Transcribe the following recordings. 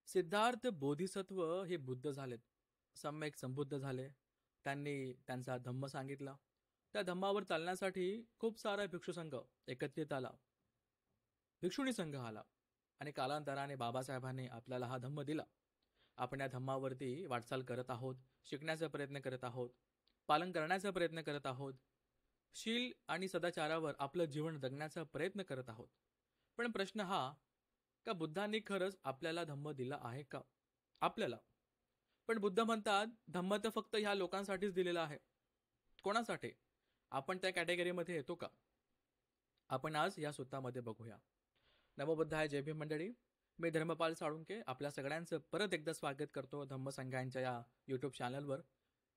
सिद्धार्थ बोधिसत्व हे बुद्ध झालेत. सम्यक संबुद्ध झाले. त्यांनी त्यांचा धम्म सांगितला. त्या धम्मावर चालण्यासाठी खूप सारा भिक्षू संघ एकत्रित आला. भिक्षुणी संघ आला आणि कालांतराने बाबासाहेबांनी आपल्याला हा धम्म दिला. आपण या धम्मावरती वाटचाल करत आहोत, शिकण्याचा प्रयत्न करत आहोत, पालन करण्याचा प्रयत्न करत आहोत, शील आणि सदाचारावर आपलं जीवन जगण्याचा प्रयत्न करत आहोत. पण प्रश्न हा, का बुद्धांनी खरंच आपल्याला धम्म दिला आहे का? आपल्याला. पण बुद्ध म्हणतात धम्म तर फक्त ह्या लोकांसाठीच दिलेला आहे. कोणासाठी? आपण त्या कॅटेगरीमध्ये येतो का? आपण आज या सूत्रामध्ये बघूया. नमो बुद्धाय, जय भीम मंडळी. मी धर्मपाल साळुंके आपल्या सगळ्यांचं परत एकदा स्वागत करतो धम्मसंघांच्या या यूट्यूब चॅनलवर.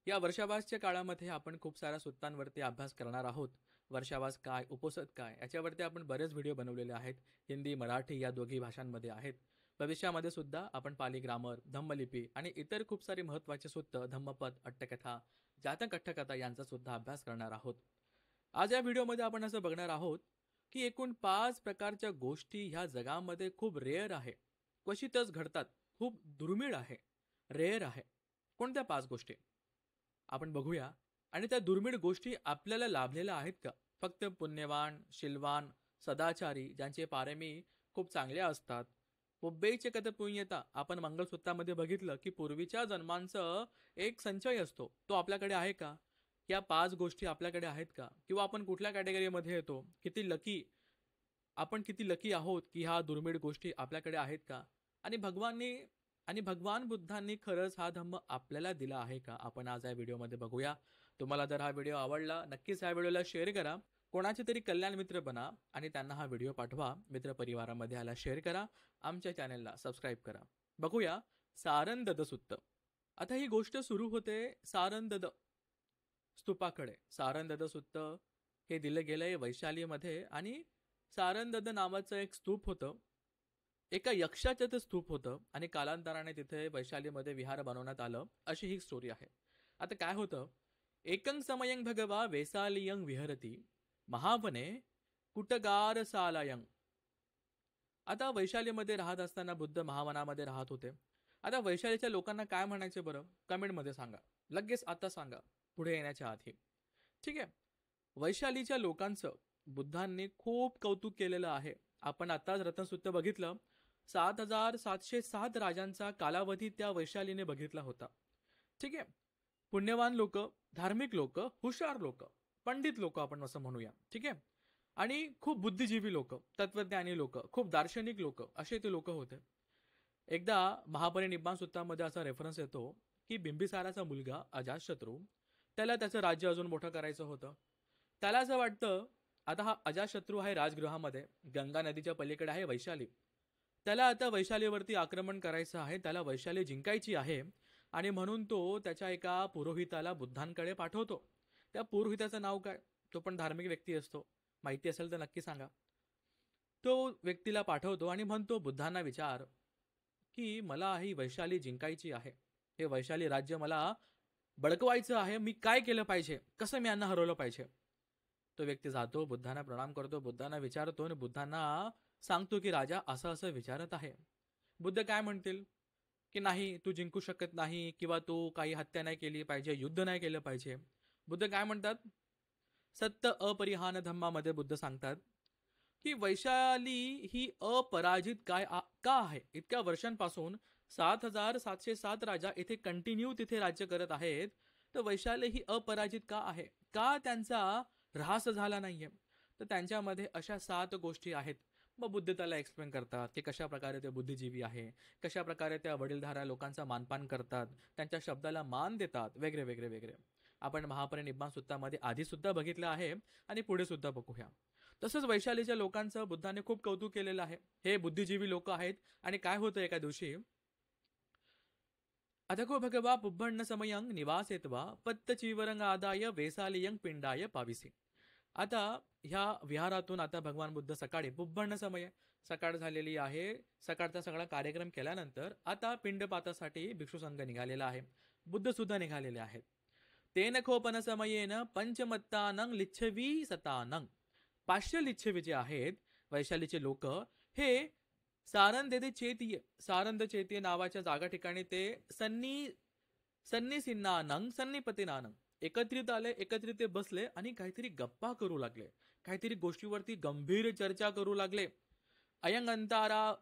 या वर्षावासच्या काळामध्ये आपण खूप साऱ्या सूत्रांवरती अभ्यास करणार आहोत. वर्षावास काय, उपोषण काय, याच्यावरती आपण बरेच व्हिडिओ बनवलेले आहेत. हिंदी, मराठी या दोघी भाषांमध्ये आहेत. भविष्यामध्ये सुद्धा आपण पाली ग्रामर, धम्मलिपी आणि इतर खूप सारी महत्त्वाचे सूत्र, धम्मपद, अट्टकथा, जातक अट्टकथा यांचा सुद्धा अभ्यास करणार आहोत. आज या व्हिडिओमध्ये आपण असं बघणार आहोत की एकूण 5 प्रकारच्या गोष्टी ह्या जगामध्ये खूप रेअर आहे, क्वचितच घडतात, खूप दुर्मिळ आहे, रेअर आहे. कोणत्या 5 गोष्टी आपण बघूया. आणि त्या दुर्मिळ गोष्टी आपल्याला लाभलेल्या आहेत का? फक्त पुण्यवान, शीलवान, सदाचारी ज्यांचे पारमी खूप चांगले असतात. पुब्बेचे कथ पुण्यता आपण मंगलसूत्रामध्ये बघितलं की पूर्वीच्या जन्मांचं एक संचय असतो, तो आपल्याकडे आहे का? या 5 गोष्टी आपल्याकडे आहेत का? किंवा आपण कुठल्या कॅटेगरीमध्ये येतो? किती लकी आहोत की ह्या दुर्मिळ गोष्टी आपल्याकडे आहेत का? आणि भगवान बुद्धांनी खरंच हा धम्म आपल्याला दिला आहे का? आपण आज या व्हिडिओमध्ये बघूया. तुम्हाला जर हा व्हिडिओ आवडला, नक्कीच ह्या व्हिडिओला शेअर करा. कोणाचे तरी कल्याण मित्र बना आणि त्यांना हा व्हिडिओ पाठवा. मित्रपरिवारामध्ये ह्याला शेअर करा. आमच्या चॅनलला सबस्क्राईब करा. बघूया सारंदद सुत्त. आता ही गोष्ट सुरू होते सारंदद स्तूपाकडे. सारंदद सुत्त हे दिलं गेलंय वैशालीमध्ये आणि सारंदद नावाचं एक स्तूप होतं. एका यक्षाचं ते स्तूप होतं आणि कालांतराने तिथे वैशालीमध्ये विहार बनवण्यात आलं, अशी ही स्टोरी आहे. आता काय होतं, एकं समयं भगवा वेसालियं विहरती महावने कुटगारसालयं. आता वैशालीमध्ये राहत असताना बुद्ध महावनामध्ये राहत होते. आता वैशालीच्या लोकांना काय म्हणायचे बरं? कमेंटमध्ये सांगा, लगेच आता सांगा, पुढे येण्याच्या आधी. ठीक आहे. वैशालीच्या लोकांचं बुद्धांनी खूप कौतुक केलेलं आहे. आपण आताच रत्नसूत्र बघितलं. 7707 राजांचा कालावधी त्या वैशालीने बघितला होता. ठीक आहे. पुण्यवान लोक, धार्मिक लोक, हुशार लोक, पंडित लोक आपण असं म्हणूया. ठीक आहे. आणि खूप बुद्धिजीवी लोक, तत्वज्ञानी लोक, खूप दार्शनिक लोक, असे ते लोक होते. एकदा महापरिनिब्बाण सूत्रामध्ये असा रेफरन्स येतो की बिंबिसाराचा मुलगा अजातशत्रू, त्याला त्याचं राज्य अजून मोठं करायचं होतं. त्याला असं वाटतं आता हा अजातशत्रू आहे राजगृहामध्ये, गंगा नदीच्या पलीकडे आहे वैशाली. त्याला आता वैशालीवरती आक्रमण करायचं आहे, त्याला वैशाली जिंकायची आहे. आणि म्हणून तो त्याच्या एका पुरोहिताला बुद्धांकडे पाठवतो. त्या पुरोहिताचं नाव काय? तो पण धार्मिक व्यक्ती असतो, माहिती असेल तर नक्की सांगा. तो व्यक्तीला पाठवतो आणि म्हणतो बुद्धांना विचार की मला ही वैशाली जिंकायची आहे, हे वैशाली राज्य मला बळकवायचं आहे, मी काय केलं पाहिजे, कसं मी यांना हरवलं पाहिजे. तो व्यक्ती जातो, बुद्धांना प्रणाम करतो, बुद्धांना विचारतो आणि बुद्धांना सांगतो की राजा असं असं विचारत आहे. बुद्ध काय म्हणतील की नाही, तू जिंकू शकत नाही, किंवा तू काही हत्या नाही केली पाहिजे, युद्ध नाही केलं पाहिजे. बुद्ध काय म्हणतात? सत्य अपरिहान धम्मामध्ये बुद्ध सांगतात की वैशाली ही अपराजित का आहे? इतक्या वर्षांपासून 7707 राजा इथे कंटिन्यू तिथे राज्य करत आहेत, तर वैशाली ही अपराजित का आहे? का त्यांचा ऱ्हास झाला नाहीये? तर त्यांच्यामध्ये अशा 7 गोष्टी आहेत. मग बुद्ध त्याला एक्सप्लेन करतात की कशा प्रकारे ते बुद्धिजीवी आहे, कशा प्रकारे त्या वडीलधाऱ्या लोकांचा मानपान करतात, त्यांच्या शब्दाला मान देतात, वगैरे वगैरे वगैरे. आपण महापरिनिब्बाण सूत्रामध्ये आधी सुद्धा बघितलं आहे आणि पुढे सुद्धा बघूया. तसंच वैशालीच्या लोकांचं बुद्धाने खूप कौतुक केलेलं आहे. हे बुद्धिजीवी लोक आहेत. आणि काय होतं एका दिवशी, अथको भगवा पुब्बण्ण समयं निवासेत्वा पत्तचीवरंग आदाय वेसालियं पिंडाय पाविसी. आता ह्या विहारातून आता भगवान बुद्ध सकाळी, पुब्बण्ण समय, सकाळ झालेली आहे, सकाळचा सगळा कार्यक्रम केल्यानंतर आता पिंडपातासाठी भिक्षू संघ निघालेला आहे, बुद्ध सुद्धा निघालेले आहेत. तेन खोपन समयेन पंचमत्तानं लिच्छवी सतानं. 500 लिच्छवी जे आहेत वैशालीचे लोक, हे सारंदेदे चेतीये, सारंद चेतीये नावाच्या जागा ठिकाणी ते सन्निसिन्नानंग सन्निपतीनानंग एकत्रित आले, एकत्रित ते बसले आणि काहीतरी गप्पा करू लागले, काहीतरी गोष्टीवरती गंभीर चर्चा करू लागले. अयंग अंतारा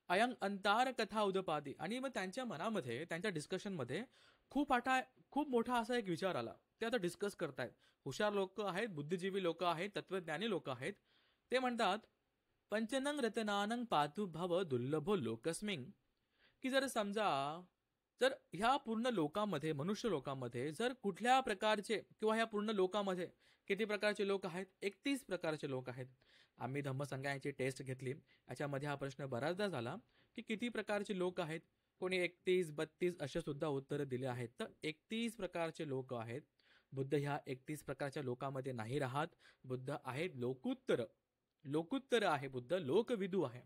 अयंग अंतार कथा उदपादी. आणि मग त्यांच्या मनामध्ये, त्यांच्या डिस्कशनमध्ये खूप मोठा असा एक विचार आला. ते आता डिस्कस करतायत. हुशार लोक आहेत, बुद्धिजीवी लोक आहेत, तत्वज्ञानी लोक आहेत. ते म्हणतात, पंचनंग रतनानंग पातु भव दुर्लभो लोकस्मिंग. की जर समजा, जर ह्या पूर्ण लोकामध्ये, मनुष्य लोकामध्ये जर कुठल्या प्रकारचे, किंवा ह्या पूर्ण लोकामध्ये किती प्रकारचे लोक आहेत? 31 प्रकारचे लोक आहेत. आम्ही धम्मसंग्रहाची टेस्ट घेतली. याच्यामध्ये हा प्रश्न बराचदा झाला की किती प्रकारचे लोक आहेत. कोणी 31, 32 असे सुद्धा उत्तर दिले आहेत. तर 31 प्रकारचे लोक आहेत. बुद्ध ह्या 31 प्रकारच्या लोकांमध्ये नाही राहत. बुद्ध आहेत लोकुत्तर आहे बुद्ध, लोकविदू आहे.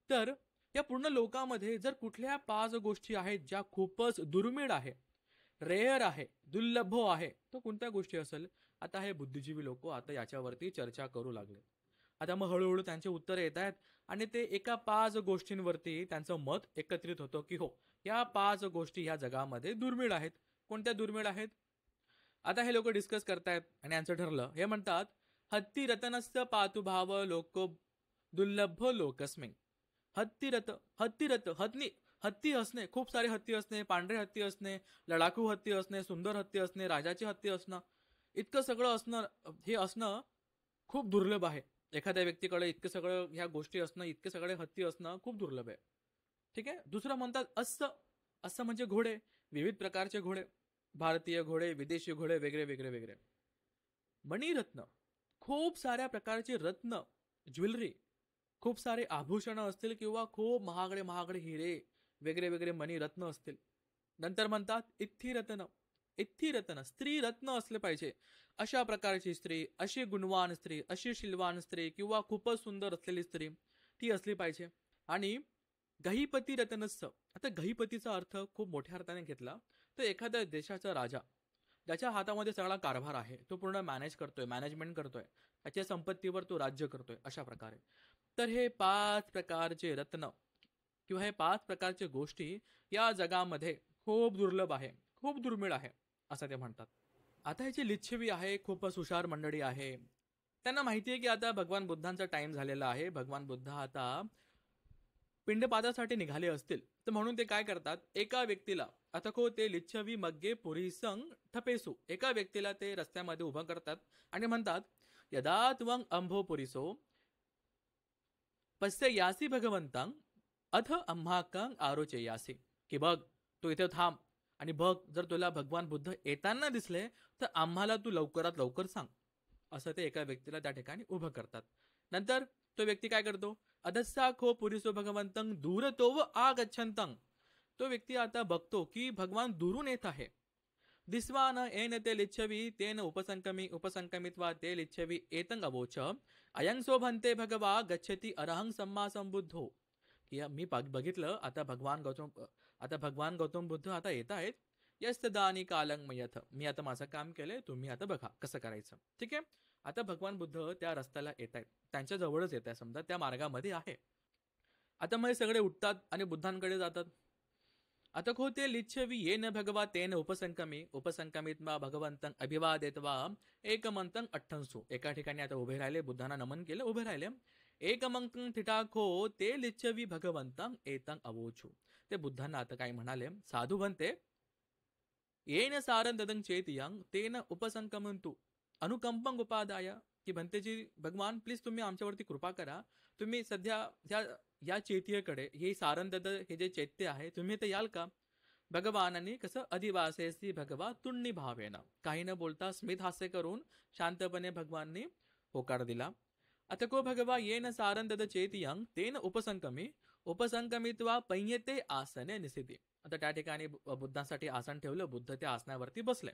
तर या पूर्ण लोकांमध्ये जर कुठल्या 5 गोष्टी आहेत ज्या खूपच दुर्मिळ आहे, रेअर आहे, दुर्लभ आहे, तो कोणत्या गोष्टी असेल? आता हे बुद्धिजीवी लोक आता याच्यावरती चर्चा करू लागले. आता मग हळूहळू त्यांचे उत्तर येत आहेत आणि ते एका 5 गोष्टींवरती त्यांचं मत एकत्रित होतं की हो, या 5 गोष्टी ह्या जगामध्ये दुर्मिळ आहेत. कोणत्या दुर्मिळ आहेत? आता हे लोक डिस्कस करतायत आणि यांचं ठरलं. हे म्हणतात, हत्ती रतनस्य पातुभाव लोको दुर्लभ लोकस्मिंग. हत्ती असणे, खूप सारे हत्ती असणे, पांढरे हत्ती असणे, लडाखू हत्ती असणे, सुंदर हत्ती असणे, राजाचे हत्ती असणं, इतकं सगळं असणं, हे असणं खूप दुर्लभ आहे. एखाद्या व्यक्तीकडे इतकं सगळं ह्या गोष्टी असणं, इतके सगळे हत्ती असणं खूप दुर्लभ आहे. ठीक आहे. दुसरं म्हणतात असं म्हणजे घोडे, विविध प्रकारचे घोडे, भारतीय घोडे, विदेशी घोडे, वेगळे वेगळे वेगळे. मणिरत्न, खूप साऱ्या प्रकारचे रत्न, ज्वेलरी, खूप सारे आभूषण असतील किंवा खूप महागडे हिरे, वेगळे वेगळे मणिरत्न असतील. नंतर म्हणतात इत्थी रत्न, स्त्री रत्न असले पाहिजे. अशा प्रकारची स्त्री, अशी गुणवान स्त्री, अशी शीलवान स्त्री, किंवा खूपच सुंदर असलेली स्त्री ती असली पाहिजे. आणि गहीपती रत्नस्थ. आता गहीपतीचा अर्थ खूप मोठ्या अर्थाने घेतला तर एखाद्या देशाचा राजा, ज्याच्या हातामध्ये सगळा कारभार आहे, तो पूर्ण मॅनेजमेंट करतोय, त्याच्या संपत्तीवर तो राज्य करतोय, अशा प्रकारे. तर हे 5 प्रकारचे रत्न किंवा हे 5 प्रकारचे गोष्टी या जगामध्ये खूप दुर्लभ आहे, खूप दुर्मिळ आहे, असं ते म्हणतात. आता हे जे लिच्छवी आहे, खूपच हुशार मंडळी आहे. त्यांना माहिती आहे की आता भगवान बुद्धांचा टाइम झालेला आहे. भगवान बुद्ध आता पिंडपादासाठी निघाले असतील, तर म्हणून ते काय करतात, एका व्यक्तीला आता ते लिच्छवी मग्गे पुरीसंग ठपेसू, एका व्यक्तीला ते रस्त्यामध्ये उभं करतात आणि म्हणतात, यदा त्वं अंभो पुरीसो पश्य यासी भगवंतांग अथ अम्हाकंग आरोचयासी. की बघ, तू इथे थांब आणि बघ, जर तुला भगवान बुद्ध येताना दिसले तर आम्हाला तू लवकरात लवकर सांग. असं ते एका व्यक्तीला त्या ठिकाणी उभं करतात. नंतर तो व्यक्ती काय करतो, अधस्सा खो पुरीसो भगवंतं दूरतो व आगच्छंतं. तो व्यक्ती आता बघतो की भगवान दुरून येत आहे. दिस्वान एन ते लिच्छवी तेन उपसंकमित्वा ते लिच्छवी एतं अवोच अयं शोभन्ते भगवा गच्छति अरहं सम्मा संबुद्धो. की मी बघितलं, आता भगवान गौतम बुद्ध आता येत आहेत. यस्तदानी कालं मयथ. मी आता माझं काम केलंय, तुम्ही आता बघा कसं करायचं. ठीक आहे. आता भगवान बुद्ध त्या रस्त्याला येत आहेत, त्यांच्या जवळच येत आहे, समजा त्या मार्गामध्ये आहे. आता मग सगळे उठतात आणि बुद्धांकडे जातात. आता ते लिच्छवी येन भगवा तेन उपसंकमित्वा भगवंतं अभिवादेत्वा एकमंतं अठ्ठंसु. एका ठिकाणी आता उभे राहिले, बुद्धांना नमन केलं, उभे राहिले. एकमंतं थिटाखो ते लिच्छवी भगवंतं एतं अवोचु. ते बुद्धांना आता काय म्हणाले, साधू बनते येन सारं चेतियं तेन उपसंकमंतु अनुकंपं उपादाय. की भंतेजी, भगवान प्लीज तुम्ही आमच्यावरती कृपा करा. तुम्ही सध्या या चैत्यकडे, हे सारंदद हे जे चैत्य आहे, तुम्ही ते याल का? भगवानांनी कसं अधिवासेसी भगवा तुण्णी भावेना, काही न बोलता स्मित हास्य करून शांतपणे भगवाननी होकार दिला. अथ को भगवा येन सारंदद चेतियं तेन उपसंकमित्वा पय्यते आसने निसिती. आता त्या ठिकाणी बुद्धांसाठी आसन ठेवलं, बुद्ध त्या आसनावरती बसले.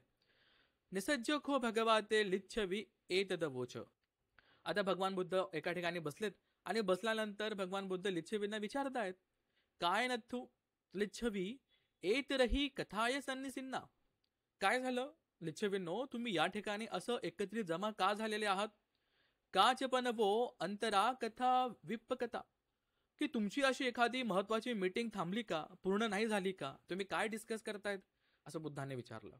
निसज्ज खो भगवा ते लिच्छवी एतदवोच. आता भगवान बुद्ध एका ठिकाणी बसलेत आणि बसल्यानंतर भगवान बुद्ध लिच्छवींना विचारतायत, काय नथू लिच्छवी एतरही कथाय सन्निसिन्ना. काय झालं लिच्छवींनो, तुम्ही या ठिकाणी असं एकत्रित जमा का झालेले आहात? काच पण वो अंतरा कथा विप्पकथा. की तुमची अशी एखादी महत्वाची मीटिंग थांबली का, पूर्ण नाही झाली का, तुम्ही काय डिस्कस करतायत, असं बुद्धाने विचारलं.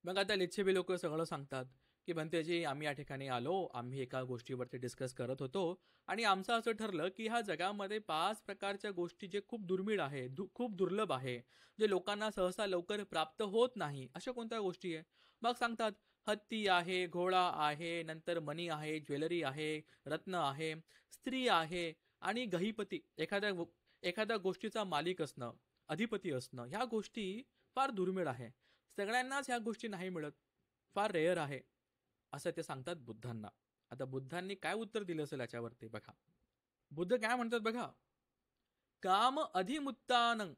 मग आता लिच्छवी लोक सगळं सांगतात की भंतेजी, आम्ही या ठिकाणी आलो, आम्ही एका गोष्टीवरती डिस्कस करत होतो आणि आमचं असं ठरलं की ह्या जगामध्ये 5 प्रकारच्या गोष्टी जे खूप दुर्मिळ आहे, खूप दुर्लभ आहे, जे लोकांना सहसा लवकर प्राप्त होत नाही, अशा कोणत्या गोष्टी आहे. मग सांगतात हत्ती आहे, घोडा आहे, नंतर मनी आहे, ज्वेलरी आहे, रत्न आहे, स्त्री आहे आणि गहिपती, एखाद्या गोष्टीचा मालिक असणं, अधिपती असणं, ह्या गोष्टी फार दुर्मिळ आहे. सगळ्यांनाच ह्या गोष्टी नाही मिळत, फार रेअर आहे, असं ते सांगतात बुद्धांना. आता बुद्धांनी काय उत्तर दिलं असेल याच्यावरती बघा. बुद्ध काय म्हणतात बघा. काम अधिमुत्तानं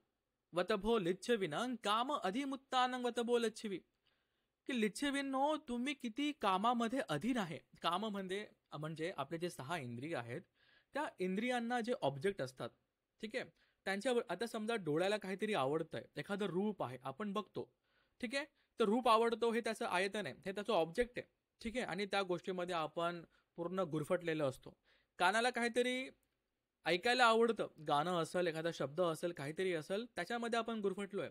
वतभो लिच्छविनं काम अधिमुत्तानं वतभो लिच्छवी. की लिच्छवींनो, तुम्ही किती कामामध्ये अधीन आहे. काम म्हणजे आपले जे 6 इंद्रिय आहेत, त्या इंद्रियांना जे ऑब्जेक्ट असतात, ठीक आहे, त्यांच्यावर आता समजा डोळ्याला काहीतरी आवडतंय, एखादं रूप आहे, आपण बघतो, ठीक आहे, तर रूप आवडतो हे त्याचं आयतन आहे, हे त्याचं ऑब्जेक्ट आहे, ठीक आहे, आणि त्या गोष्टीमध्ये आपण पूर्ण गुरफटलेलो असतो. कानाला काहीतरी ऐकायला आवडतं, गाणं असेल, एखादा शब्द असेल, काहीतरी असेल, त्याच्यामध्ये आपण गुरफटलोय.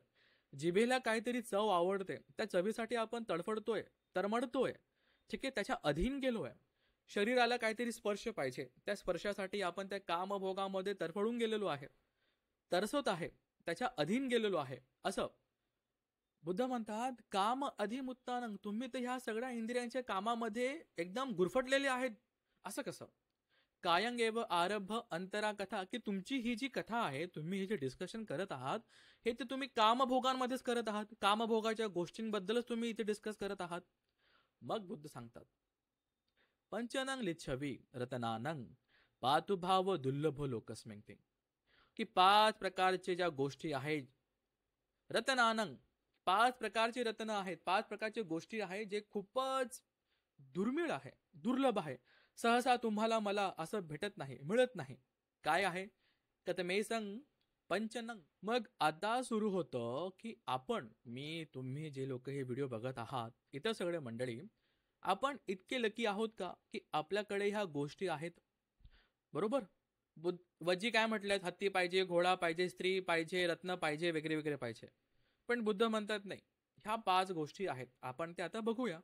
जिभेला काहीतरी चव आवडते, त्या चवीसाठी आपण तडफडतोय, तरमडतोय, ठीक आहे, त्याच्या अधीन गेलोय. शरीराला काहीतरी स्पर्श पाहिजे, त्या स्पर्शासाठी आपण त्या कामभोगामध्ये तरफडून गेलेलो आहे, तरसत आहे, त्याच्या अधीन गेलेलो आहे. असं बुद्ध म्हणतात, काम अधिमुत्तानं, तुम्ही तर ह्या सगळ्या इंद्रियांच्या कामामध्ये एकदम गुरफटलेले आहेत. असं कसं. कायंग एव आरभ अंतरा कथा, की तुमची ही जी कथा आहे, तुम्ही हे जे डिस्कशन करत आहात, हे तर तुम्ही कामभोगांमध्येच करत आहात, कामभोगाच्या गोष्टींबद्दलच तुम्ही इथे डिस्कस करत आहात. मग बुद्ध सांगतात, पंचनंग लिच्छवी रतनानंग पातुभाव दुर्लभ लोकस्मिंग, की 5 प्रकारचे ज्या गोष्टी आहेत, रतनानंग, 5 प्रकारचे रत्न आहेत, 5 प्रकारचे गोष्टी आहेत, जे खूपच दुर्मिळ आहे, दुर्लभ आहे, सहसा तुम्हाला मला असं भेटत नाही, मिळत नाही. काय आहे. कतमेसंग पंचनंग. मग आता सुरू होतं की आपण, तुम्ही जे लोक हे व्हिडिओ बघत आहात, इतर सगळे मंडळी, आपण इतके लकी आहोत का की आपल्याकडे ह्या गोष्टी आहेत. बरोबर. वज्जी काय म्हटल्यात, हत्ती पाहिजे, घोडा पाहिजे, स्त्री पाहिजे, रत्न पाहिजे, वगैरे वगैरे पाहिजे. पण बुद्ध म्हणतात नाही, ह्या 5 गोष्टी आहेत, आपण ते आता बघूया.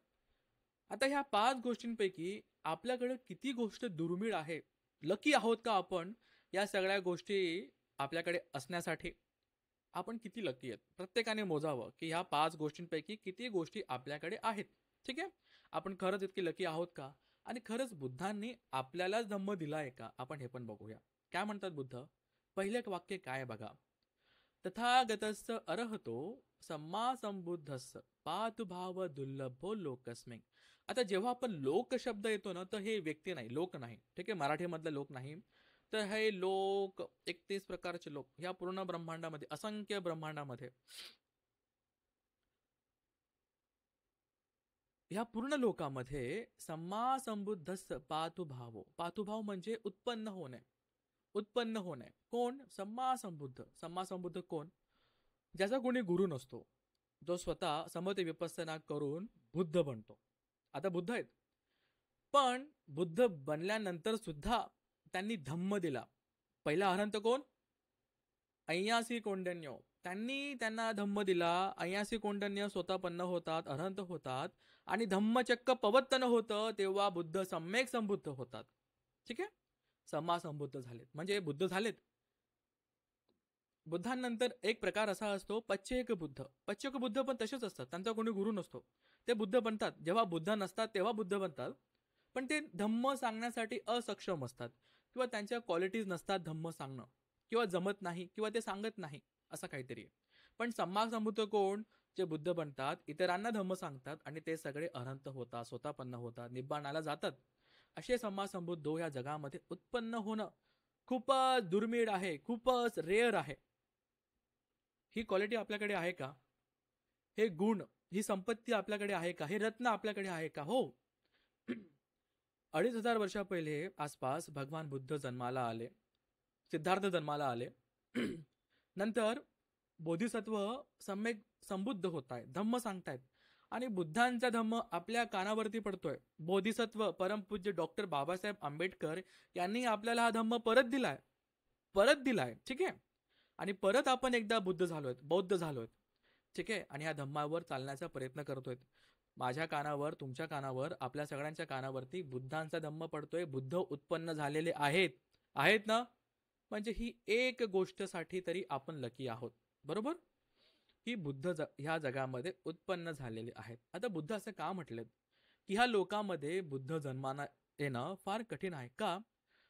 आता ह्या 5 गोष्टींपैकी आपल्याकडे किती गोष्ट दुर्मिळ आहे, लकी आहोत का आपण या सगळ्या गोष्टी आपल्याकडे असण्यासाठी. आपण किती लकी आहेत, प्रत्येकाने मोजावं की ह्या 5 गोष्टींपैकी किती गोष्टी आपल्याकडे आहेत. ठीक आहे, आपण खरंच इतके लकी आहोत का, आणि खरंच बुद्धांनी आपल्यालाच धम्म दिलाय का, आपण हे पण बघूया. काय म्हणतात बुद्ध. पहिले वाक्य काय बघा. तथागतस्य अरहतो सम्मा संबुद्धस्य पातुभाव दुर्लभो लोकस्मिं. आता जेव्हा आपण लोक शब्द येतो ना, तर हे व्यक्ती नाही, लोक नाही, ठीक आहे, मराठीमधलं लोक नाही, तर हे लोक 31 प्रकारचे लोक ह्या पूर्ण ब्रह्मांडामध्ये, असंख्य ब्रह्मांडामध्ये, ह्या पूर्ण लोकामध्ये सम्मा संबुद्धस्य पातुभाव. पातुभाव म्हणजे उत्पन्न होणे, उत्पन्न होणे. कोण. सम्मा संबुद्ध. सम्मा संबुद्ध कोण. ज्याचा कोणी गुरु नसतो, जो स्वतः समते विपස්සना करून बुद्ध बनतो. आता बुद्ध आहेत, पण बुद्ध बनल्यानंतर सुद्धा त्यांनी धम्म दिला. पहिला अरहंत कोण. अय्यासी कोंडन्यो. त्यांना धम्म दिला. अय्यासी कोंडन्य स्वतःपन्न होतात, अरहंत होतात, आणि धम्मचक्क पवत्तन होतं, तेव्हा बुद्ध सम्यक संबुद्ध होतात. ठीक आहे, सम्मा संबुद्ध झालेत म्हणजे बुद्ध झालेत. बुद्धांनंतर एक प्रकार असा असतो पच्चेक बुद्ध. पच्चेक बुद्ध पण तसेच असतात, त्यांचा कोणी गुरु नसतो, ते बुद्ध बनतात. जेव्हा बुद्ध नसतात तेव्हा बुद्ध बनतात, पण ते धम्म सांगण्यासाठी असक्षम असतात, किंवा त्यांच्या क्वालिटीज नसतात धम्म सांगणं, किंवा जमत नाही, किंवा ते सांगत नाही, असं काहीतरी. पण सम्मा संबुद्ध कोण. जे बुद्ध बनतात, इतरांना धम्म सांगतात, आणि ते सगळे अरहंत होतात, स्वतःपन्न होतात, निब्बाणाला जातात. असे सम्मा संबुद्ध ह्या जगामध्ये उत्पन्न होणं खूपच दुर्मिळ आहे, खूपच रेअर आहे. ही क्वालिटी आपल्याकडे आहे का. हे गुण, ही संपत्ती आपल्याकडे आहे का. हे रत्न आपल्याकडे आहे का. हो. 2500 वर्षा पहिले आसपास भगवान बुद्ध जन्माला आले, सिद्धार्थ जन्माला आले. नंतर बोधिसत्व सम्यक संबुद्ध होत आहेत, धम्म सांगतायत, आणि बुद्धांचा धम्म आपल्या कानावरती पडतोय. बोधिसत्व परमपूज्य डॉक्टर बाबासाहेब आंबेडकर यांनी आपल्याला हा धम्म परत दिलाय. परत दिलाय, ठीक आहे. आणि परत आपण एकदा बौद्ध झालोय, ठीक आहे. आणि ह्या धम्मावर चालण्याचा प्रयत्न करतोय. माझ्या कानावर, तुमच्या कानावर, आपल्या सगळ्यांच्या कानावरती बुद्धांचा धम्म पडतोय. बुद्ध उत्पन्न झालेले आहेत, आहेत ना? म्हणजे ही एक गोष्टसाठी तरी आपण लकी आहोत, बरोबर? की ह्या जगामध्ये उत्पन्न झालेले आहेत. आता बुद्ध असं का म्हटलेत की ह्या लोकांमध्ये बुद्ध जन्माना येणं फार कठीण आहे का?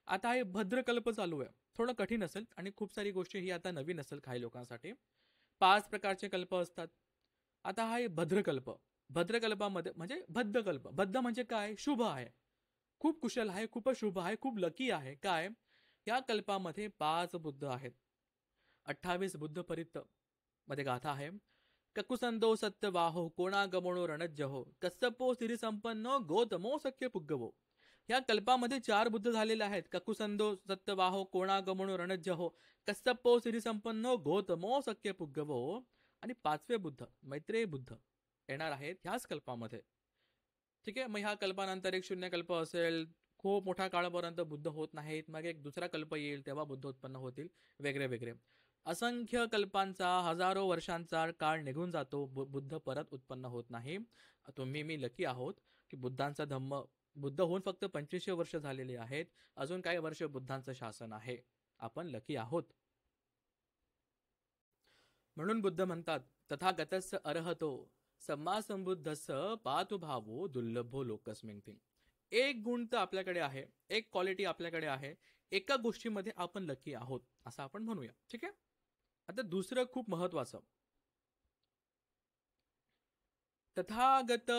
आता हे भद्रकल्प चालू आहे, थोडं कठीण असेल आणि खूप सारी गोष्टी ही आता नवीन असेल काही लोकांसाठी. 5 प्रकारचे कल्प असतात. आता हा भद्रकल्प, भद्रकल्पामध्ये म्हणजे बद्धकल्प, बद्ध म्हणजे काय? शुभ आहे, खूप कुशल आहे, खूपच शुभ आहे, खूप लकी आहे. काय? या कल्पामध्ये 5 बुद्ध आहेत. 28 बुद्ध परित्त मध्ये गाथा आहे. ककुसंदो सत्यवाहो कोणागमणो रणज्जहो कस्सपो सिरिसंपन्नो गौतमो सख्य पुग्गवो. या कल्पामध्ये 4 बुद्ध झालेले आहेत. ककुसंदो सत्यवाहो कोणागमणो रणज्जहो कस्सपो सिरिसंपन्नो गौतमो सख्य पुग्गवो. आणि 5वे बुद्ध मैत्रेय बुद्ध येणार आहेत ह्याच कल्पामध्ये, ठीक आहे. मग ह्या कल्पानंतर एक शून्य कल्प असेल, खूप मोठ्या काळापर्यंत बुद्ध होत नाहीत, मग एक दुसरा कल्प येईल, तेव्हा बुद्ध उत्पन्न होतील, वेगळे वेगळे. असंख्य कल्पांचा, हजारो वर्षांचा काळ निघून जातो, बुद्ध परत उत्पन्न होत नाही. तुम्ही मी लकी आहोत की बुद्धांचा धम्म, बुद्ध होऊन फक्त 2500 वर्ष झालेली आहेत, अजून काही वर्ष बुद्धांचं शासन आहे, आपण लकी आहोत. म्हणून बुद्ध म्हणतात तथागतस्य अर्हतो सम्मा संबुद्धस्य पातुभावो दुर्लभो लोकस्मिन्. एक गुण तर आपल्याकडे आहे, एक क्वालिटी आपल्याकडे आहे, एका गोष्टीमध्ये आपण लकी आहोत असं आपण म्हणूया, ठीक आहे. आता दुसरं खूप महत्वाचं, तथागत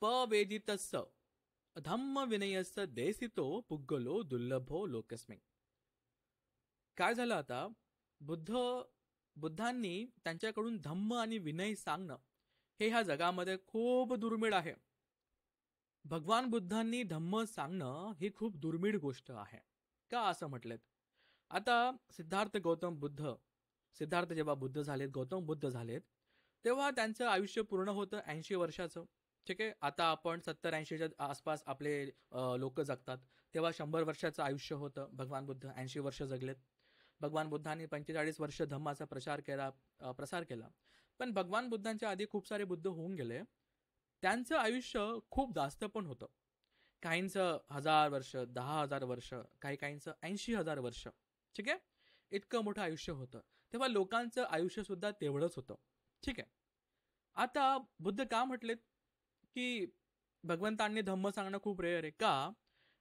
पवेदितस्य धम्म विनयस्य देसितो पुग्गलो दुर्लभो लोकस्मिन्. काय झालं आता? बुद्धांनी त्यांच्याकडून धम्म आणि विनय सांगणं हे ह्या जगामध्ये खूप दुर्मिळ आहे. भगवान बुद्धांनी धम्म सांगणं ही खूप दुर्मिळ गोष्ट आहे. का असं म्हटलेत? आता सिद्धार्थ जेव्हा बुद्ध झालेत, गौतम बुद्ध झालेत, तेव्हा त्यांचं आयुष्य पूर्ण होतं 80 वर्षाचं, ठीक आहे. आता आपण 70-80च्या आसपास आपले लोक जगतात, तेव्हा 100 वर्षाचं आयुष्य होतं. भगवान बुद्ध 80 वर्ष जगलेत. भगवान बुद्धांनी 45 वर्ष धम्माचा प्रसार केला. पण भगवान बुद्धांच्या आधी खूप सारे बुद्ध होऊन गेले, त्यांचं आयुष्य खूप जास्त पण होतं. काहींचं 1000 वर्ष, 10,000 वर्ष, काहींचं 80,000 वर्ष, ठीक आहे. इतकं मोठं आयुष्य होतं. तेव्हा लोकांचं आयुष्य सुद्धा तेवढंच होतं, ठीक आहे. आता बुद्ध का म्हटलेत की भगवंतांनी धम्म सांगणं खूप रेअर आहे? का?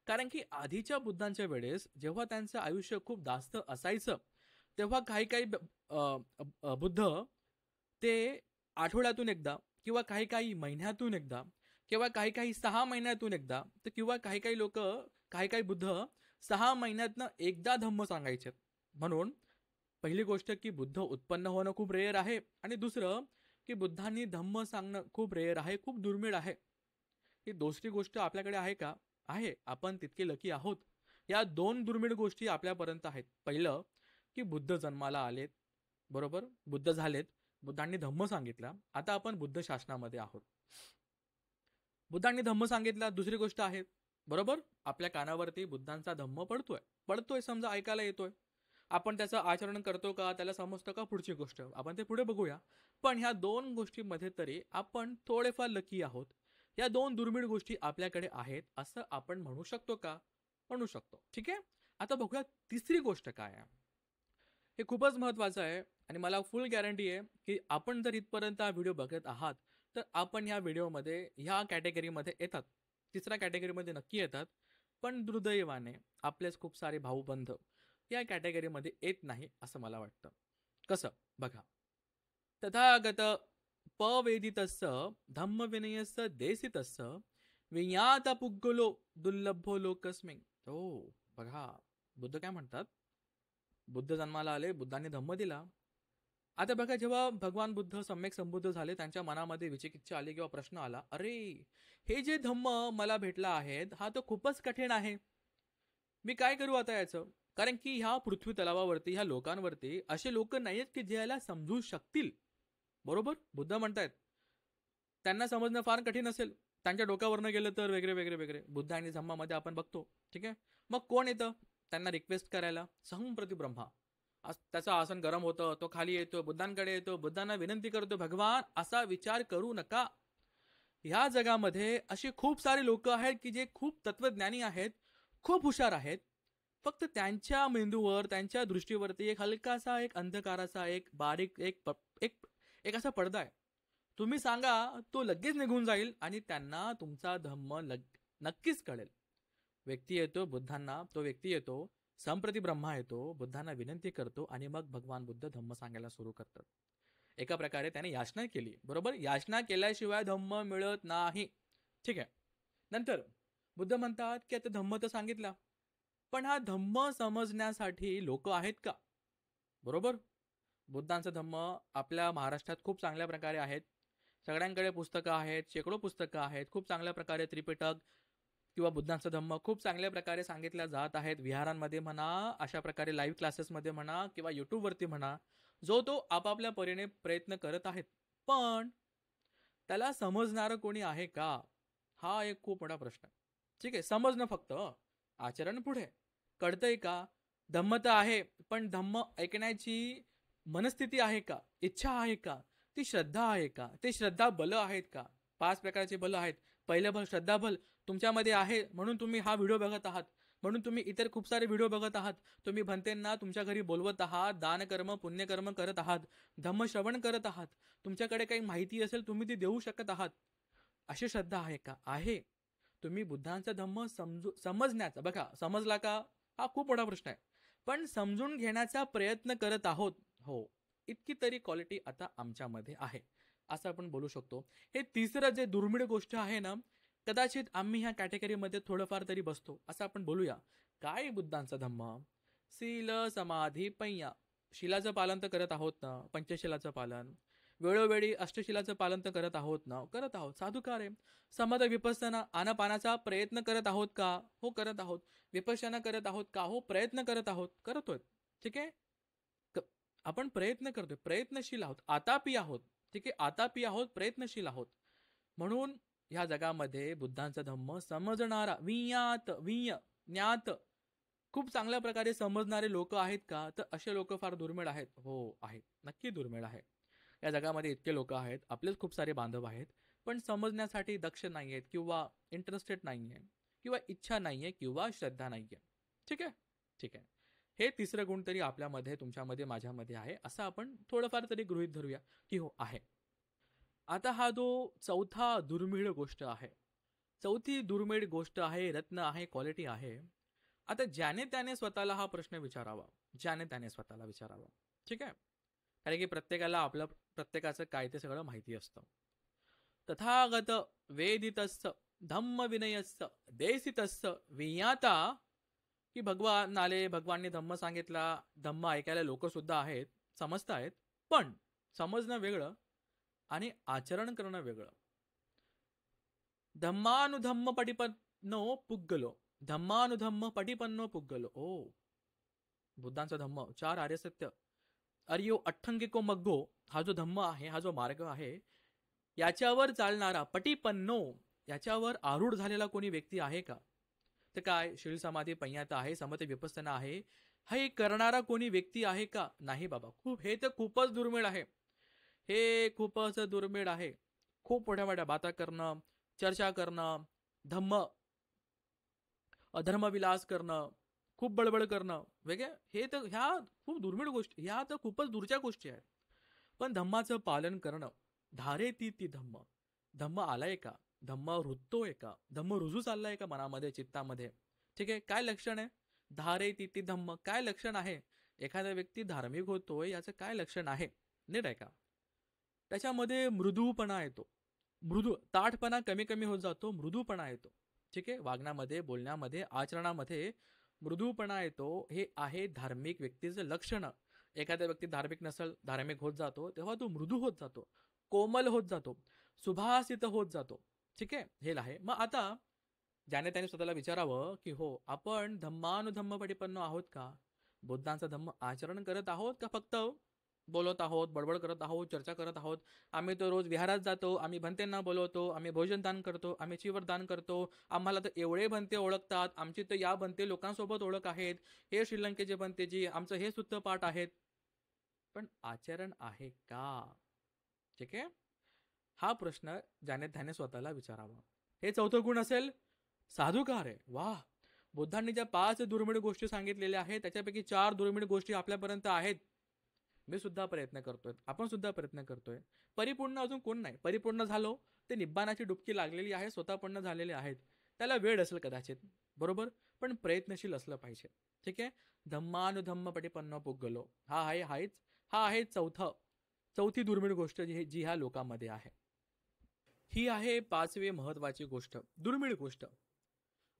कारण की आधीच्या बुद्धांच्या वेळेस जेव्हा त्यांचं आयुष्य खूप जास्त असायचं, तेव्हा काही काही बुद्ध ते आठवड्यातून एकदा किंवा काही काही महिन्यातून एकदा किंवा काही काही 6 महिन्यातून एकदा, तर किंवा काही काही लोक, काही काही बुद्ध 6 महिन्यातनं एकदा धम्म सांगायचे. म्हणून पहिली गोष्ट की बुद्ध उत्पन्न होणं खूप रेअर आहे, आणि दुसरं की बुद्धांनी धम्म सांगणं खूप रेअर आहे, खूप दुर्मिळ आहे. ही दुसरी गोष्ट आपल्याकडे आहे का? आहे. आपण तितके लकी आहोत. या 2 दुर्मिळ गोष्टी आपल्यापर्यंत आहेत. पहिलं की बुद्ध जन्माला आलेत, बरोबर, बुद्ध झालेत, बुद्धांनी धम्म सांगितला, आता आपण बुद्ध शासनामध्ये आहोत. बुद्धांनी धम्म सांगितला, दुसरी गोष्ट आहे, बरोबर, आपल्या कानावरती बुद्धांचा धम्म पडतोय समजा, ऐकायला येतोय, आपण त्याचं आचरण करतो का, त्याला समजतं का, पुढची गोष्ट आपण ते पुढे बघूया. पण ह्या 2 गोष्टींमध्ये तरी आपण थोडेफार लकी आहोत. या 2 दुर्मिळ गोष्टी आपल्याकडे आहेत असं आपण म्हणू शकतो का? म्हणू शकतो, ठीक आहे. आता बघूया तिसरी गोष्ट काय आहे. हे खूपच महत्वाचं आहे आणि मला फुल गॅरंटी आहे की आपण जर इथपर्यंत हा व्हिडिओ बघत आहात तर आपण ह्या व्हिडिओमध्ये ह्या कॅटेगरीमध्ये येतात, तिसऱ्या कॅटेगरीमध्ये नक्की येतात. पण दुर्दैवाने आपलेच खूप सारे भाऊबंध या कॅटेगरीमध्ये येत नाही असं मला वाटतं. कसं? बघा, तथागत पवेदितस्य धम्मविनयस्य देसितस्य विज्ञात पुग्गलो दुर्लभो लोकस्मिन्. हो, बघा, बुद्ध काय म्हणतात? बुद्ध जन्माला आले, बुद्धांनी धम्म दिला. आता बघा, जेव्हा भगवान बुद्ध सम्यक संबुद्ध झाले, त्यांच्या मनामध्ये विचिकित्सा आली किंवा प्रश्न आला, अरे हे जे धम्म मला भेटला आहे हा तो खूपच कठीण आहे, मी काय करू आता याचं? कारण की ह्या पृथ्वी तलावावरती, ह्या लोकांवरती असे लोक नाहीत की जे याला समजू शकतील, बरोबर. बुद्ध म्हणतायत त्यांना समजणं फार कठीण असेल, त्यांच्या डोक्यावरनं गेलं तर वेगळे वेगळे वेगळे. बुद्ध आणि धम्मामध्ये आपण बघतो, ठीक आहे. मग कोण येतं त्यांना रिक्वेस्ट करायला? संप्रती ब्रह्मा, त्याचं आसन गरम होतं, तो खाली येतो, बुद्धांकडे येतो, बुद्धांना विनंती करतो, भगवान असा विचार करू नका. ह्या जगामध्ये अशी खूप सारे लोक आहेत की जे खूप तत्वज्ञानी आहेत, खूप हुशार आहेत. फक्त त्यांच्या मेंदूवर, त्यांच्या दृष्टीवरती एक हलकासा, एक अंधकाराचा, एक बारीक, एक एक असा पडदा आहे. तुम्ही सांगा, तो लगेच निघून जाईल आणि त्यांना तुमचा धम्म नक्कीच कळेल. व्यक्ती येतो बुद्धांना, तो व्यक्ती येतो, संप्रती ब्रह्मा येतो, बुद्धांना विनंती करतो आणि मग भगवान बुद्ध धम्म सांगायला सुरू करतात. एका प्रकारे त्याने याचना केली, बरोबर. याचना केल्याशिवाय धम्म मिळत नाही. ठीक आहे. नंतर बुद्ध म्हणतात की आता धम्म तर सांगितला, पण हा धम्म समजण्यासाठी लोक आहेत का? बरोबर. बुद्धांचा धम्म आपल्या महाराष्ट्रात खूप चांगल्या प्रकारे आहेत. सगळ्यांकडे पुस्तकं आहेत, शेकडो पुस्तकं आहेत. खूप चांगल्या प्रकारे त्रिपिटक किंवा बुद्धांचा धम्म खूप चांगल्या प्रकारे सांगितल्या जात आहेत. विहारांमध्ये म्हणा, अशा प्रकारे लाईव्ह क्लासेसमध्ये म्हणा किंवा यूट्यूबवरती म्हणा, जो तो आपापल्या परीने प्रयत्न करत आहेत. पण त्याला समजणारं कोणी आहे का? हा एक खूप मोठा प्रश्न. ठीक आहे, समजणं फक्त, आचरण पुढे. कळतंय का? धम्म तर आहे, पण धम्म ऐकण्याची मनस्थिती आहे का? इच्छा आहे का? ती श्रद्धा आहे का? ते श्रद्धा बल आहेत का? 5 प्रकारचे बल आहेत. पहिलं बल श्रद्धा बल तुमच्यामध्ये आहे, म्हणून तुम्ही हा व्हिडिओ बघत आहात, म्हणून तुम्ही इतर खूप सारे व्हिडिओ बघत आहात. तुम्ही भंतेंना तुमच्या घरी बोलवत आहात, दानकर्म पुण्यकर्म करत आहात, धम्मश्रवण करत आहात. तुमच्याकडे काही माहिती असेल तुम्ही ती देऊ शकत आहात. अशी श्रद्धा आहे का? आहे. तुम्ही बुद्धांचा धम्म समजण्याचा, बघा समजला का हा खूप मोठा प्रश्न आहे, पण समजून घेण्याचा प्रयत्न करत आहोत. हो, इतकी तरी क्वालिटी आता आमच्यामध्ये आहे असं आपण बोलू शकतो. हे तिसरं जे दुर्मिळ गोष्ट आहे ना, कदाचित आम्ही ह्या कॅटेगरीमध्ये थोडंफार तरी बसतो असं आपण बोलूया. काय बुद्धांचा धम्म? शील समाधी पय्या. शिलाचं पालन तर करत आहोत ना, पंचशिलाचं पालन, वेळोवेळी अष्टशिलाचं पालन तर करत आहोत ना, करत आहोत. साधुकार आहे. समद विपස්සना, आनापानाचा प्रयत्न करत आहोत का? हो, करत आहोत. विपश्यना करत आहोत का? हो, प्रयत्न करत आहोत, करतोय. ठीक आहे, आपण प्रयत्न करतोय, प्रयत्नशील आहोत, आतापी आहोत. ठीक आहे, आतापी आहोत, प्रयत्नशील आहोत. म्हणून ह्या जगामध्ये बुद्धांचा धम्म समजणारा, ज्ञात खूप चांगल्या प्रकारे समजणारे लोक आहेत का? तर असे लोक फार दुर्मिळ आहेत. हो, आहेत, नक्की दुर्मिळ आहे. या जगामध्ये इतके लोक आहेत, आपलेच खूप सारे बांधव आहेत, पण समजण्यासाठी दक्ष नाही आहेत किंवा इंटरेस्टेड नाही आहे किंवा इच्छा नाही आहे किंवा श्रद्धा नाही आहे. ठीक आहे, ठीक आहे. हे तिसरं गुण तरी आपल्यामध्ये, तुमच्यामध्ये, माझ्यामध्ये आहे असं आपण थोडंफार तरी गृहीत धरूया की हो आहे. आता हा जो चौथा दुर्मिळ गोष्ट आहे, चौथी दुर्मिळ गोष्ट आहे, रत्न आहे, क्वालिटी आहे. आता ज्याने त्याने स्वतःला हा प्रश्न विचारावा, ज्याने त्याने स्वतःला विचारावा. ठीक आहे, कारण की प्रत्येकाला आपलं, प्रत्येकाचं काय ते सगळं माहिती असतं. तथागत वेदितस्स धम्म विनयस्स देसितस्स विज्ञाता, की भगवान आले, भगवानने धम्म सांगितला, धम्म ऐकायला लोक सुद्धा आहेत, समजतायत, पण समजणं वेगळं आणि आचरण करणं वेगळं. धम्मानुधम्म पटिपन्नो पुग्गलो, धम्मानुधम्म पटिपन्नो पुग्गलो. ओ, बुद्धांचा धम्म, 4 आर्य सत्य, अर्यो अठ्ठंगिको मग्गो, हा जो धम्म आहे, हा जो मार्ग आहे, याच्यावर चालणारा पटिपन्नो, याच्यावर आरूढ झालेला कोणी व्यक्ती आहे का? तर काय शील समाधी पय्याता आहे, समते विपස්සना आहे, हे करणारा कोणी व्यक्ती आहे का? नाही बाबा. हे तर खूपच दुर्मिळ आहे. हे खूपच दुर्मिळ आहे. खूप मोठ्या मोठ्या बाता करणं, चर्चा करणं, धर्मविलास करणं, खूप बडबड करणं वेगळे, हे तर ह्या खूप दुर्मिळ गोष्टी, ह्या तर खूपच दूरच्या गोष्टी आहेत. पण धम्माचं पालन करणं, धारे ती धम्म, धम्म आलाय का? धम्म रुततोय का? धम्म रुजू चाललाय का मनामध्ये, चित्तामध्ये? ठीक आहे, काय लक्षण आहे? धारे ती धम्म, काय लक्षण आहे? एखादा व्यक्ती धार्मिक होतोय याचं काय लक्षण आहे? नीट आहे का? त्याच्यामध्ये मृदूपणा येतो, ताठपणा कमी कमी होत जातो, मृदूपणा येतो. ठीक आहे, वागण्यामध्ये, बोलण्यामध्ये, आचरणामध्ये मृदूपणा येतो. हे आहे धार्मिक व्यक्तीचं लक्षण. एखादा व्यक्ती धार्मिक नसेल, धार्मिक होत जातो, तेव्हा तो मृदू होत जातो, कोमल होत जातो, सुभाषित होत जातो. ठीक आहे, हे आहे. मग आता ज्याने त्याने स्वतःला विचारावं की हो, आपण धम्मानुधम्म पटिपन्न आहोत का? बुद्धांचा धम्म आचरण करत आहोत का फक्त बोलत आहोत, बडबड करत आहोत, चर्चा करत आहोत. आम्ही तर रोज विहारात जातो, आम्ही भंतेंना बोलवतो, आम्ही भोजन दान करतो, आम्ही चिवर दान करतो. आम्हाला तर एवढे भंते ओळखतात, आमची तर या भंते लोकांसोबत ओळख आहेत. हे श्रीलंकेचे भंतेजी, आमचं हे सुद्धा पाठ आहेत. पण आचरण आहे का? ठीक आहे. हा प्रश्न ज्याने त्याने स्वतःला विचारावा. हे चौथं गुण असेल साधुकार आहे. वाह! बुद्धांनी ज्या 5 दुर्मिळ गोष्टी सांगितलेल्या आहेत त्याच्यापैकी 4 दुर्मिळ गोष्टी आपल्यापर्यंत आहेत. मी सुद्धा प्रयत्न करतोय, आपण सुद्धा प्रयत्न करतोय. परिपूर्ण अजून कोण नाही. परिपूर्ण झालो ते निब्बाणाची डुबकी लागलेली आहे, स्वतःपन्न झालेले आहेत. त्याला वेळ असेल कदाचित, बरोबर, पण प्रयत्नशील असलं पाहिजे. ठीक आहे. धम्मानुधम्म पटिपन्न पुग्गलो हा आहे चौथी दुर्मिळ गोष्ट जी ह्या लोकांमध्ये आहे. ही आहे 5वी महत्वाची गोष्ट, दुर्मिळ गोष्ट,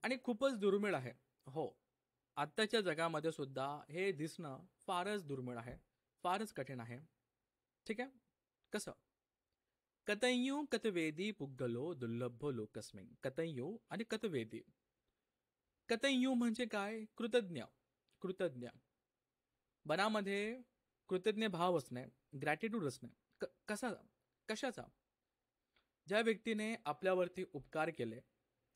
आणि खूपच दुर्मिळ आहे. हो, आत्ताच्या जगामध्ये सुद्धा हे दिसणं फारच दुर्मिळ आहे, फारच कठीण आहे. ठीक आहे. कसं? कतयू कतवेदी पुग्गलो दुर्लभो लोकस्मिन. कतयू आणि कतवेदी. कतयू म्हणजे काय? कृतज्ञ. कृतज्ञ मनामध्ये कृतज्ञ भाव असणे, ग्रॅटिट्यूड असणे. कशाचा? ज्या व्यक्तीने आपल्यावरती उपकार केले,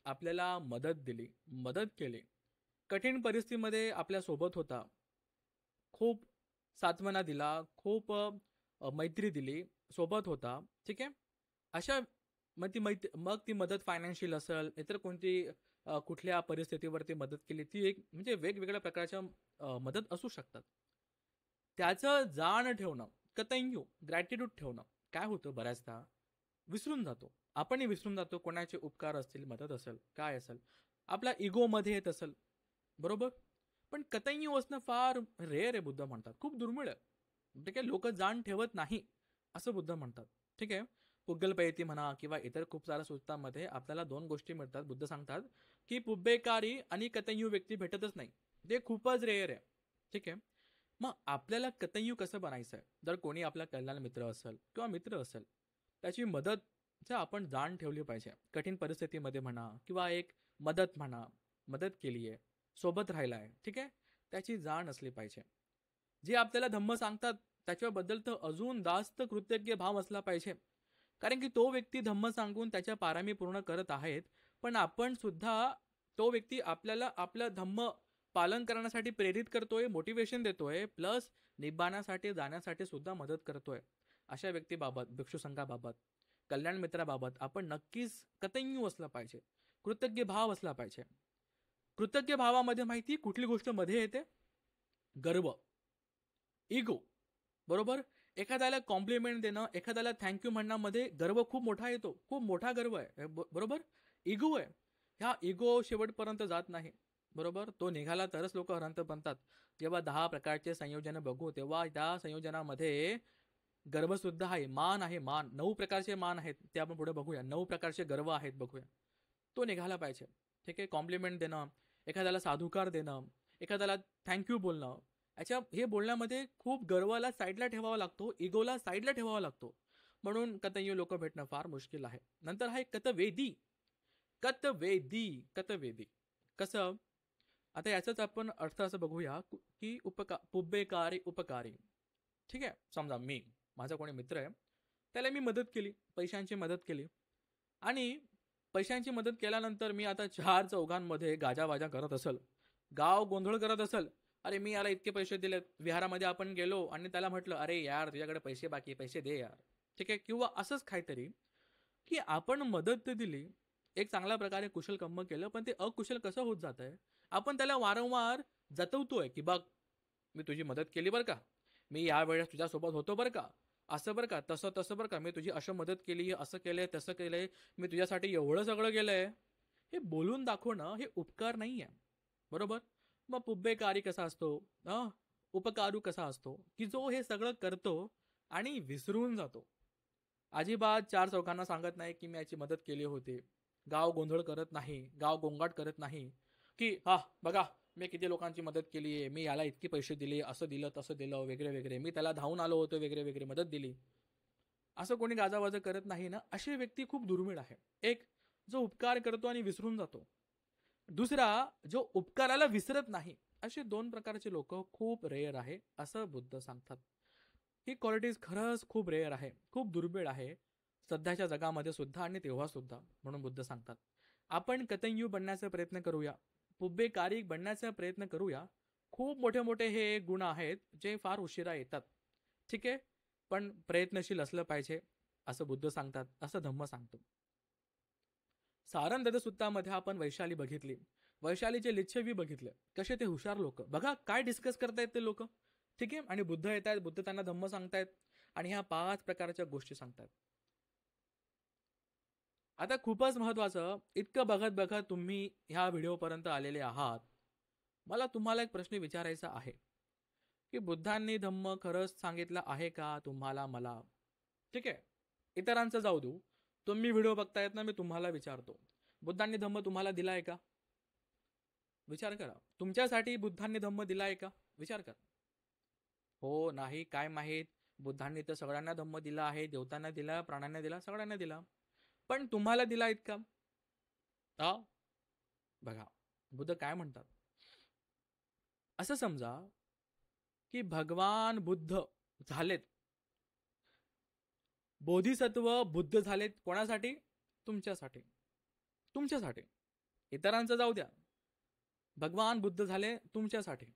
आपल्याला मदत केली, कठीण परिस्थितीमध्ये आपल्या सोबत होता, खूप सात्वना दिला, खूप मैत्री दिली, सोबत होता. ठीक आहे. अशा मग ती मदत फायनान्शियल असेल, इतर कोणती कुठल्या परिस्थितीवरती मदत केली, ती एक म्हणजे वेगवेगळ्या प्रकारच्या मदत असू शकतात. त्याचं जाण ठेवणं, कतयू ग्रॅटिट्यूड ठेवणं. काय होतं बऱ्याचदा विसरून जातो, आपणही विसरून जातो कोणाचे उपकार असतील, मदत असेल, काय असेल, आपल्या इगोमध्ये येत असेल, बरोबर. पण कतयू असणं फार रेअर आहे, बुद्ध म्हणतात, खूप दुर्मिळ आहे. ठीक आहे. लोक जाण ठेवत नाही असं बुद्ध म्हणतात. ठीक आहे. पुग्गलपयती म्हणा किंवा इतर खूप साऱ्या सूत्रांमध्ये आपल्याला 2 गोष्टी मिळतात. बुद्ध सांगतात की पुब्बेकारी आणि कतयू व्यक्ती भेटतच नाही, ते खूपच रेअर आहे. ठीक आहे. मग आपल्याला कतयू कसं बनायचं आहे? जर कोणी आपला कल्याण मित्र असेल किंवा मित्र असेल, त्याची मदत आपण जाण ठेवली पाहिजे. कठीण परिस्थितीमध्ये म्हणा किंवा एक मदत म्हणा, मदत केली आहे, सोबत राहिलाय, ठीक आहे, त्याची जाण असली पाहिजे. जे आपल्याला धम्म सांगतात त्याच्याबद्दल तर अजून जास्त कृतज्ञ भाव असला पाहिजे. कारण की तो व्यक्ती धम्म सांगून त्याच्या पारामी पूर्ण करत आहेत, पण आपण सुद्धा तो व्यक्ती आपल्याला आपलं धम्म पालन करण्यासाठी प्रेरित करतोय, मोटिवेशन देतोय, प्लस निब्बाणासाठी जाण्यासाठी सुद्धा मदत करतोय. अशा व्यक्तीबाबत, भिक्षू संघाबाबत, कल्याण मित्राबाबत आपण नक्कीच कतयू असलं पाहिजे, कृतज्ञ भाव असला पाहिजे. कृतज्ञ भावामध्ये माहिती कुठली गोष्ट मध्ये येते? गर्व, इगो, बरोबर. एखाद्याला कॉम्प्लिमेंट देणं, एखाद्याला थँक्यू म्हणण्यामध्ये गर्व खूप मोठा येतो, खूप मोठा गर्व आहे, बरोबर. इगो आहे, ह्या इगो शेवटपर्यंत जात नाही, बरोबर. तो निघाला तरच लोक हरंत बनतात. जेव्हा 10 प्रकारचे संयोजन बघू तेव्हा त्या संयोजनामध्ये गर्व सुद्धा आहे, मान आहे, मान 9 प्रकारचे मान आहेत, ते आपण पुढे बघूया. 9 प्रकारचे गर्व आहेत, बघूया. तो निघाला पाहिजे. ठीक आहे. कॉम्प्लिमेंट देणं, एखाद्याला साधुकार देणं, एखाद्याला थँक्यू बोलणं, हे बोलण्यामध्ये खूप गर्वाला साईडला ठेवावा लागतो, इगोला साईडला ठेवावा लागतो. म्हणून कतयू लोक भेटणं फार मुश्किल आहे. नंतर आहे कतवेदी. कतवेदी कतवेदी कसं? आता याचाच आपण अर्थ असं बघूया की पुब्बेकारी उपकारी. ठीक आहे. समजा माझा कोणी मित्र आहे, त्याला मी मदत केली, पैशांची मदत केली, आणि पैशांची मदत केल्यानंतर मी आता 4 चौघांमध्ये गाजावाजा करत असेल, गाव गोंधळ करत असेल, अरे मी याला इतके पैसे दिलेत, विहारामध्ये आपण गेलो आणि त्याला म्हटलं अरे यार तुझ्याकडे पैसे बाकी, पैसे दे यार. ठीक आहे. किंवा असंच काहीतरी की आपण मदत दिली, एक चांगल्या प्रकारे कुशल कर्म केलं, पण ते अकुशल कसं होत जात आहे? आपण त्याला वारंवार जतवतोय की बघ मी तुझी मदत केली बरं का, मी यावेळेस तुझ्यासोबत होतो बरं का, असं बरं का, तसं बरं का, मी तुझी असं मदत केली, असं केलंय, तसं केलंय, मी तुझ्यासाठी एवढं सगळं केलंय. हे बोलून दाखवणं हे उपकार नाही आहे, बरोबर. मग पुब्बेकारी कसा असतो, उपकारू कसा असतो, की जो हे सगळं करतो आणि विसरून जातो. अजिबात 4 चौकांना सांगत नाही की मी याची मदत केली होती, गाव गोंधळ करत नाही, गाव गोंगाट करत नाही की बघा मी किती लोकांची मदत केली आहे, मी याला इतके पैसे दिले, असं दिलं तसं दिलं वगैरे वगैरे, मी त्याला धावून आलो होतो वगैरे वगैरे, मदत दिली. असं कोणी गाजावाजा करत नाही ना, अशी व्यक्ती खूप दुर्मिळ आहे. एक जो उपकार करतो आणि विसरून जातो, दुसरा जो उपकाराला विसरत नाही. असे 2 प्रकारचे लोक खूप रेअर आहे असं बुद्ध सांगतात. ही क्वालिटीज खरंच खूप रेअर आहे, खूप दुर्मिळ आहे सध्याच्या जगामध्ये सुद्धा आणि तेव्हा सुद्धा. म्हणून बुद्ध सांगतात आपण कतंयू बनण्याचा प्रयत्न करूया, पुब्बेकारी बनण्याचा प्रयत्न करूया. खूप मोठे मोठे हे गुण आहेत जे फार उशिरा येतात. ठीक आहे, पण प्रयत्नशील असलं पाहिजे असं बुद्ध सांगतात, असं धम्म सांगतो. सारंदद सुत्तामध्ये आपण वैशाली बघितली, वैशालीचे लिच्छवी बघितले, कसे ते हुशार लोक बघा काय डिस्कस करतायत ते लोक. ठीक आहे, आणि बुद्ध येत आहेत, बुद्ध त्यांना धम्म सांगतायत आणि ह्या 5 प्रकारच्या गोष्टी सांगतात. आता खूपच महत्वाचं, इतकं बघत बघत तुम्ही ह्या व्हिडिओपर्यंत आलेले आहात. मला तुम्हाला एक प्रश्न विचारायचा आहे की बुद्धांनी धम्म खरंच सांगितलं आहे का तुम्हाला मला? ठीक आहे, इतरांचं जाऊ देऊ, तुम्ही व्हिडिओ बघतायत ना, मी तुम्हाला विचारतो बुद्धांनी धम्म तुम्हाला दिलाय का? विचार करा, तुमच्यासाठी बुद्धांनी धम्म दिलाय का? विचार करा. हो नाही काय माहीत, बुद्धांनी तर सगळ्यांना धम्म दिला आहे, देवतांना दिला, प्राण्यांना दिला, सगळ्यांना दिला, पण तुम्हाला दिला इतका? बघा बुद्ध काय म्हणतात, असं समजा की भगवान बुद्ध झालेत, बोधिसत्व बुद्ध झालेत कोणासाठी? तुमच्यासाठी. तुमच्यासाठी, इतरांचं जाऊ द्या, भगवान बुद्ध झाले तुमच्यासाठी.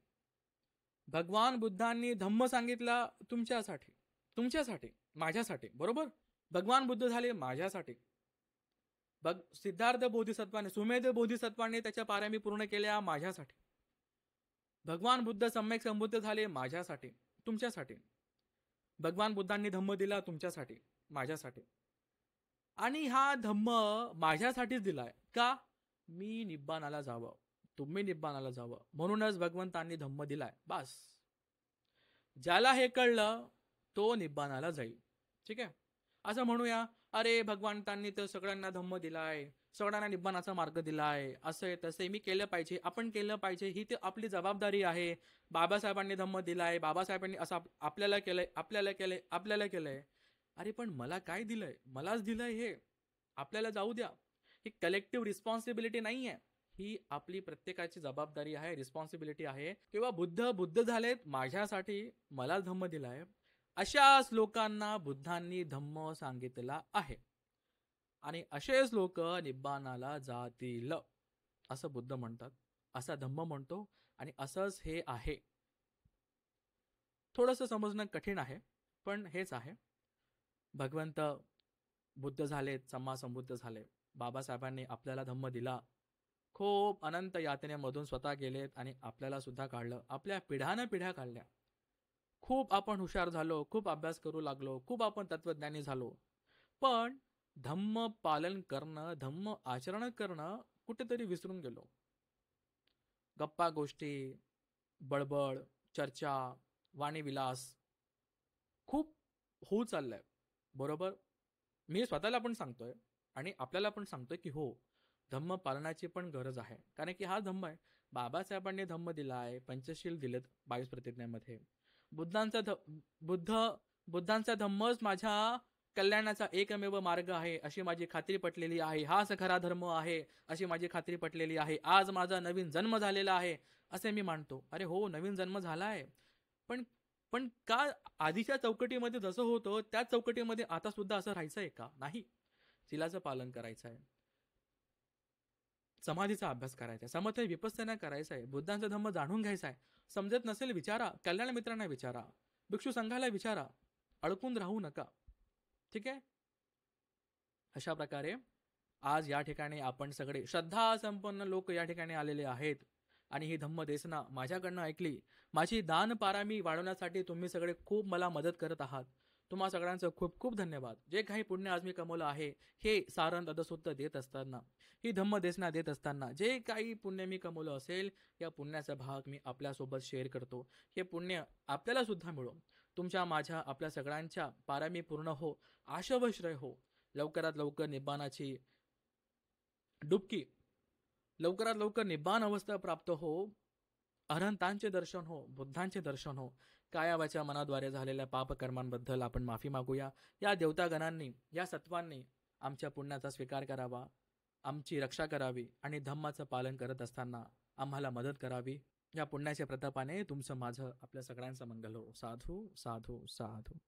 भगवान बुद्धांनी धम्म सांगितला तुमच्यासाठी, तुमच्यासाठी, माझ्यासाठी, बरोबर? भगवान बुद्ध झाले माझ्यासाठी. सिद्धार्थ बोधिसत्वाने, सुमेध बोधिसत्वाने त्याच्या पाऱ्या पूर्ण केल्या माझ्यासाठी. भगवान बुद्ध सम्यक संबुद्ध झाले माझ्यासाठी, तुमच्यासाठी. भगवान बुद्धांनी धम्म दिला तुमच्यासाठी, माझ्यासाठी. आणि हा धम्म माझ्यासाठीच दिलाय का? मी निब्बानाला जावं, तुम्ही निब्बानाला जावं, म्हणूनच भगवंतांनी धम्म दिलाय. बस, ज्याला हे कळलं तो निब्बानाला जाईल. ठीक आहे, असं म्हणूया अरे भगवंतांनी तर सगळ्यांना धम्म दिलाय, सगळ्यांना निब्बानाचा मार्ग दिलाय, असे तसे मी केलं पाहिजे, आपण केलं पाहिजे, ही ते आपली जबाबदारी आहे. बाबासाहेबांनी धम्म दिलाय, बाबासाहेबांनी असं आपल्याला केलंय, आपल्याला केलंय, आपल्याला केलंय. अरे पण मला काय दिलंय? मलाच दिलंय हे, आपल्याला जाऊ द्या. ही कलेक्टिव्ह रिस्पॉन्सिबिलिटी नाही आहे, ही आपली प्रत्येकाची जबाबदारी आहे, रिस्पॉन्सिबिलिटी आहे. किंवा बुद्ध झालेत माझ्यासाठी, मला धम्म दिलाय, अशाच लोकांना बुद्धांनी धम्म सांगितला आहे आणि असेच लोक निब्बानाला जातील असं बुद्ध म्हणतात, असा धम्म म्हणतो. आणि असंच हे आहे. थोडंसं समजणं कठीण आहे, पण हेच आहे. भगवंत बुद्ध झालेत, सम्मा संबुद्ध झाले, बाबासाहेबांनी आपल्याला धम्म दिला, खूप अनंत यातनेमधून स्वतः गेलेत आणि आपल्याला सुद्धा काढलं, आपल्या पिढ्यानं पिढ्या काढल्या. खूप आपण हुशार झालो, खूप अभ्यास करू लागलो, खूप आपण तत्वज्ञानी झालो, पण धम्म पालन करणं, धम्म आचरण करणं कुठेतरी विसरून गेलो. गप्पा गोष्टी, बडबड, चर्चा, वाणीविलास खूप होऊ चाललंय, बरोबर? मी स्वतःला पण सांगतोय आणि आपल्याला पण सांगतोय की हो, धम्म पालनाची पण गरज आहे, कारण की हा धम्म आहे. बाबासाहेबांनी धम्म दिला आहे, पंचशील दिलेत 22 प्रतिज्ञामध्ये. बुद्धांचा धम्मच माझ्या कल्याणाचा एकमेव मार्ग आहे अशी माझी खात्री पटलेली आहे, हाच खरा धर्म आहे अशी माझी खात्री पटलेली आहे. आज माझा नवीन जन्म झालेला आहे असे मी मानतो. अरे हो, नवीन जन्म झाला आहे, पण पण का आधीच्या चौकटीमध्ये जसं होतं त्याच चौकटीमध्ये आता सुद्धा असं राहायचंय का? नाही, शिलाचं पालन करायचं आहे, समाधीचा अभ्यास करायचा आहे, समर्थ विपස්සना करायचा आहे, बुद्धांचा धम्म जाणून घ्यायचा आहे. समजत नसेल विचारा, कल्याण मित्रांना विचारा, भिक्षू संघाला विचारा, अडकून राहू नका. ठीक आहे, अशा प्रकारे आज या ठिकाणी आपण सगळे श्रद्धा संपन्न लोक या ठिकाणी आलेले आहेत आणि ही धम्म देसना माझ्याकडनं ऐकली. माझी दान पारामी वाढवण्यासाठी तुम्ही सगळे खूप मला मदत करत आहात. तुम्हा सगळ्यांचं खूप खूप धन्यवाद. जे काही पुण्य आज मी कमवलं आहे, हे सारण अदसुत्त देत असताना, ही धम्म देसना देत असताना जे काही पुण्य मी कमवलं असेल, या पुण्याचा भाग मी आपल्यासोबत शेअर करतो. हे पुण्य आपल्याला सुद्धा मिळो, तुमच्या माझ्या आपल्या सगळ्यांच्या पारामी पूर्ण हो, आशवश्रय हो, लवकरात लवकर निब्बानाची डुबकी, लवकरात लवकर निब्बान अवस्था प्राप्त हो, अनंतांचे दर्शन हो, बुद्धांचे दर्शन हो. कायावाच्या मनाद्वारे झालेल्या पापकर्मांबद्दल आपण माफी मागूया. या देवतागणांनी, या सत्वांनी आमच्या पुण्याचा स्वीकार करावा, आमची रक्षा करावी आणि धम्माचं पालन करत असताना आम्हाला मदत करावी. या पुण्याच्या प्रतापाने तुमचं माझं आपल्या सगळ्यांचं मंगल हो. साधू साधू साधू.